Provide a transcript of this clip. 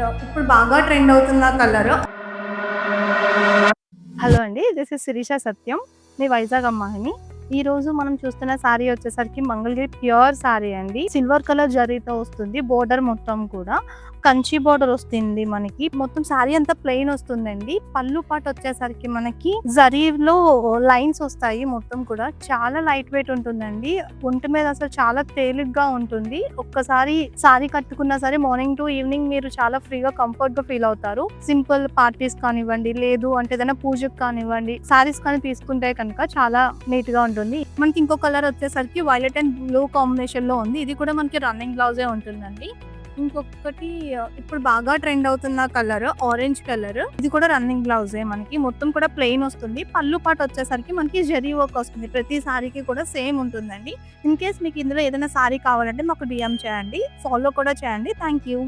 ఇప్పుడు బాగా ట్రెండ్ అవుతున్న కలర్. హలో అండి. దిస్ ఇస్ శిరీష సత్యం. మీ వైజాగ్ అమ్మాయిని. ఈ రోజు మనం చూస్తున్న సారీ వచ్చేసరికి మంగళగిరి ప్యూర్ సారీ అండి. సిల్వర్ కలర్ జరీతో వస్తుంది. బోర్డర్ మొత్తం కూడా కంచి బోర్డర్ వస్తుంది మనకి. మొత్తం సారీ అంతా ప్లెయిన్ వస్తుందండి. పళ్ళు పాటు వచ్చేసరికి మనకి జరీలో లైన్స్ వస్తాయి. మొత్తం కూడా చాలా లైట్ వెయిట్ ఉంటుందండి. ఒంటి మీద అసలు చాలా తేలిగ్గా ఉంటుంది. ఒక్కసారి సారీ కట్టుకున్నా సరే మార్నింగ్ టు ఈవినింగ్ మీరు చాలా ఫ్రీగా కంఫర్ట్ గా ఫీల్ అవుతారు. సింపుల్ పార్టీస్ కానివ్వండి, లేదు అంటే ఏదైనా పూజకు కానివ్వండి, సారీస్ కానీ తీసుకుంటే కనుక చాలా నీట్ గా ఉంటుంది. మనకి ఇంకో కలర్ వచ్చేసరికి వైలెట్ అండ్ బ్లూ కాంబినేషన్ లో ఉంది. ఇది కూడా మనకి రన్నింగ్ బ్లౌజే ఉంటుందండి. ఇంకొకటి ఇప్పుడు బాగా ట్రెండ్ అవుతున్న కలర్ ఆరెంజ్ కలర్. ఇది కూడా రన్నింగ్ బ్లౌజే మనకి. మొత్తం కూడా ప్లెయిన్ వస్తుంది. పళ్ళు పాటు వచ్చేసరికి మనకి జరీ వర్క్ వస్తుంది. ప్రతి సారీకి కూడా సేమ్ ఉంటుందండి. ఇన్ కేస్ మీకు ఇందులో ఏదైనా సారీ కావాలంటే మాకు DM చేయండి, ఫాలో కూడా చేయండి. Thank you.